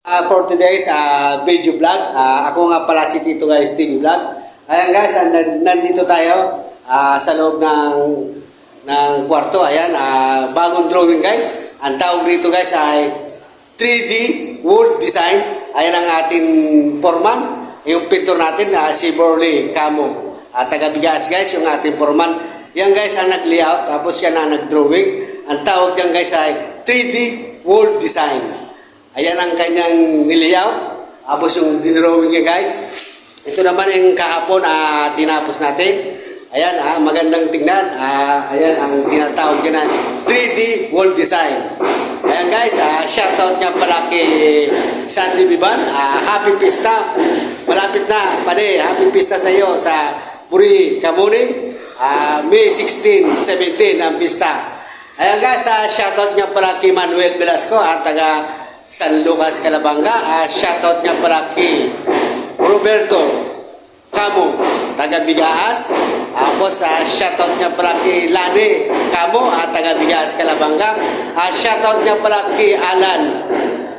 For today's video vlog, ako nga pala si Tito guys TV Vlog. Ayan guys, nandito tayo sa loob ng kwarto. Ayan, bagong drawing guys. Ang tawag dito guys ay 3D wood design. Ayan ang ating foreman. Yung pintor natin, si Borley Camo. Taga-Bigas guys, yung ating foreman. Yan guys ang nag-layout, tapos yan ang nag-drawing. Ang tawag dyan guys ay 3D wood design. Ayan ang kanyang nilayout. Tapos yung dinrawing niya guys. Ito naman yung kahapon tinapos natin. Ayan, magandang tingnan. Ayan ang tinatawag dyan na 3D wall design. Ayan guys, shoutout niya pala kay Sandy Biban. Happy Pista. Malapit na, pade. Happy Pista sa iyo sa Puri Kamuning. May 16, 17 ang pista. Ayan guys, shoutout niya pala kay Manuel Velasco at taga San Lucas, Calabanga. Shoutout niya pala kay Roberto Camo, taga Bigaas. Tapos shoutout niya pala kay Lani Camo at taga Bigaas, Calabanga. Shoutout niya pala kay Alan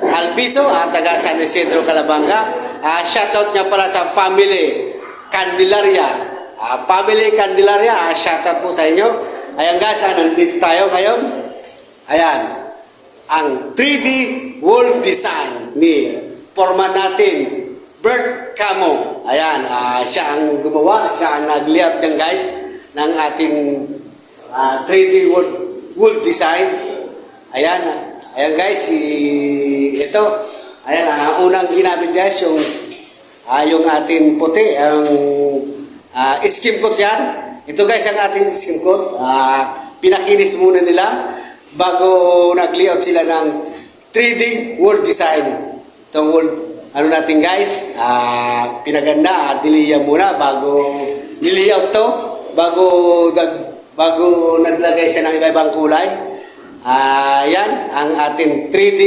Albiso at taga San Isidro, Calabanga. Shoutout niya pala sa family Candelaria. Family Candelaria, shoutout po sa inyo. Ayan guys, nandito tayo ngayon. Ayan ang 3D wall design ni foreman natin, Bert Camo. Ayan, siya ang gumawa, siya ang nag-layout dyan guys ng ating 3D wall design. Ayan, ayan guys, ito, ayan, unang ginamit guys, yung ating puti, ang skim coat yan. Ito guys, ang ating skim coat, pinakinis muna nila bago nag-layout sila ng 3D wall design. Itong wall, natin guys, pinaganda, diliya muna bago nilayout to, bago naglagay siya ng iba-ibang kulay. Yan, ang ating 3D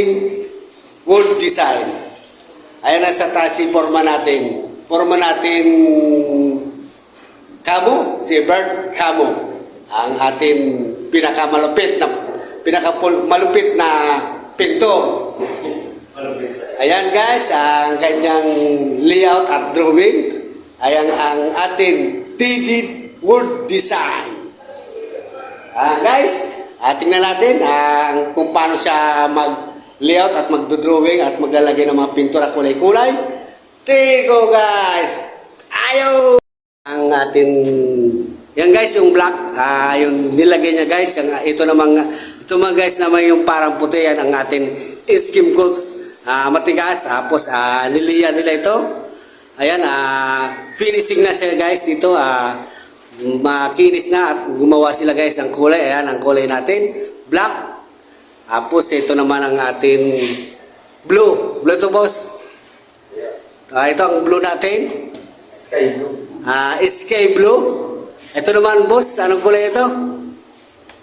wall design. Ayan na sa taas si forma natin. Forma natin Camo, si Bert Camo. Ang ating pinakamalupit na pintor. Ayan guys, ang kanyang layout at drawing. Ayan ang ating 3D word design. Guys, tingnan natin kung paano siya mag-layout at mag-drawing at maglalagay ng mga pintura kulay-kulay. Tigo guys! Ayaw! Ang ating yan guys, yung black, yung nilagay niya guys, ito mga guys naman yung parang puti, yan ang ating skim coats, matigas, tapos niliya nila ito. Ayan, finishing na siya guys dito, makinis na at gumawa sila guys ng kulay. Ayan ang kulay natin, black. Tapos ito naman ang ating blue. Blue ito boss. Ito ang blue natin. Sky blue. Sky blue. Ito naman boss, anong kulay ito?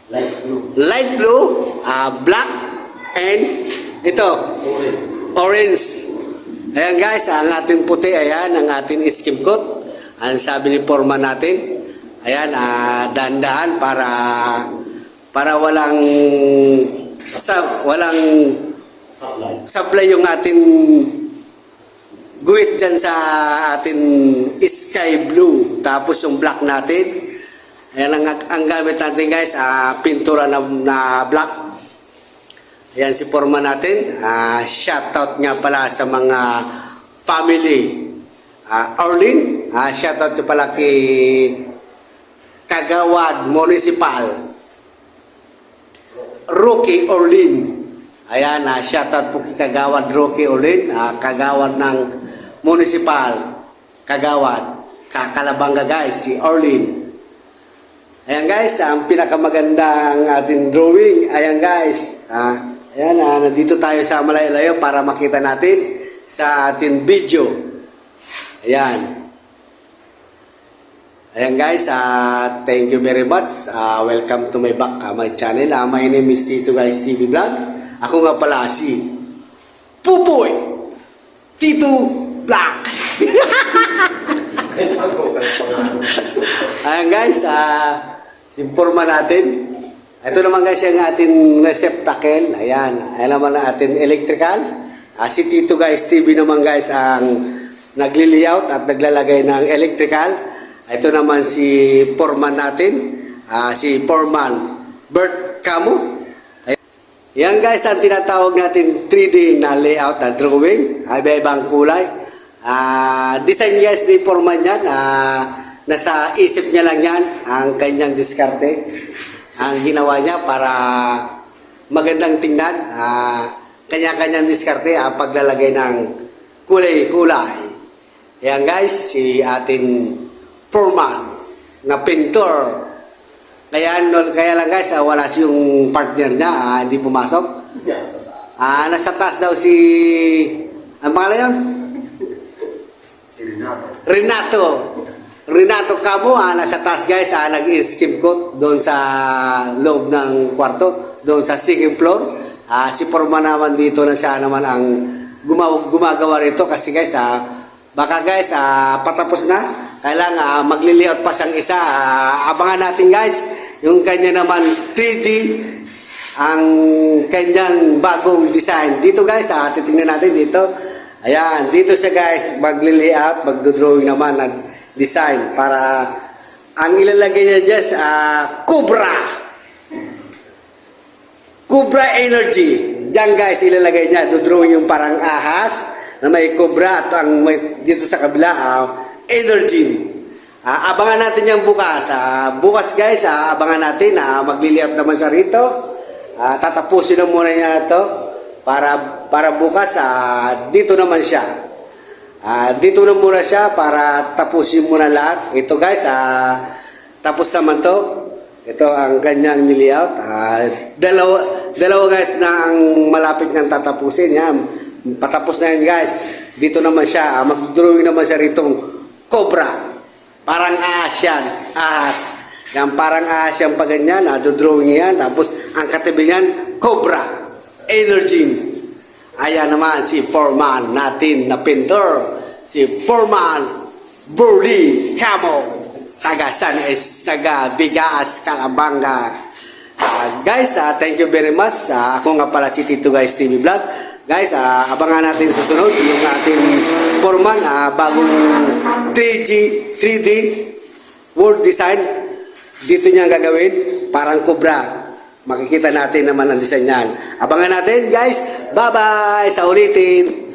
Light blue. Light blue, black, and ito, orange. Ayan guys, ang ating puti, ayan, ang ating skim coat. Ang sabi ni foreman natin, ayan, dahan-dahan para walang supply yung ating guhit dyan sa ating sky blue. Tapos yung black natin, ayan ang gamit natin guys, pintura na black. Ayan si foreman natin. Shoutout nga pala sa mga family Orlin. Shoutout nyo pala kay Kagawad Municipal Rocky Orlin. Ayan, shoutout po kay Kagawad Rocky Orlin, Kagawad ng Municipal Kagawad sa Calabanga guys, si Orlin. Ayan guys, ang pinakamagandang ating drawing. Ayan guys, ayan, nandito tayo sa malayo-layo para makita natin sa ating video. Ayan. Ayan guys, thank you very much. Welcome to my channel. My name is Tito guys TV Vlog. Ako nga pala si Pupoy Tito Vlog. Ayan guys, informa natin. Ito naman guys yung ating receptacle. Ayan, ayan naman ang ating electrical. Si Tito guys, TV naman guys ang nagli-layout at naglalagay ng electrical. Ito naman si foreman natin, si foreman Bert Camo. Yan guys ang tinatawag natin 3D na layout na drawing, iba-ibang kulay. Design guys ni foreman yan, nasa isip niya lang yan, ang kanyang diskarte. Ang ginawa niya para magandang tingnan, kanya-kanyang diskarte paglalagay ng kulay-kulay. Yan guys, si ating foreman na pintor. Kaya lang guys, wala siyang partner niya, hindi pumasok. Nasa taas daw si, ang pangalan yun? Si Renato. Renato Camo, nasa taas guys, nag-skim coat doon sa loob ng kwarto, doon sa second floor. Si Forman naman dito na siya naman ang gumagawa rito kasi guys, baka guys, patapos na. Kailangan magliliot pa siyang isa. Abangan natin guys, yung kanya naman 3D, ang kanyang bagong design. Dito guys, titingnan natin dito. Ayan, dito siya guys, magli-layout, magdodrawing naman ng design para ang ilalagay niya just Cobra Energy. Diyan guys, ilalagay niya, dodrawing yung parang ahas na may cobra at ang may, dito sa kabila, energy. Abangan natin yan bukas. Bukas guys, abangan natin, maglilihat naman siya rito. Tatapusin na muna niya ito para bukas, dito naman siya. Dito na muna siya para tapusin muna lahat. Ito guys, tapos naman to. Ito ang kanyang niliyout. Dalawa guys na ang malapit niyang tatapusin. Yan. Patapos na yan guys. Dito naman siya. Mag-drawing naman siya ritong cobra. Parang ahas yan. Ahas. Yan, parang ahas yan pa ganyan. Do-drawing yan. Tapos ang katabi niyan, cobra. Energy. Ayan naman si foreman natin na pintor. Si foreman Bert Camo. Taga taga Bigas, Calabanga. Guys, thank you very much. Ako nga pala si Tito Guys TV Vlog. Guys, abangan natin susunod yung ating foreman, bagong 3D world design. Dito niya gagawin, parang cobra. Makikita natin naman ang design niyan. Abangan natin guys. Bye-bye. Sa ulitin.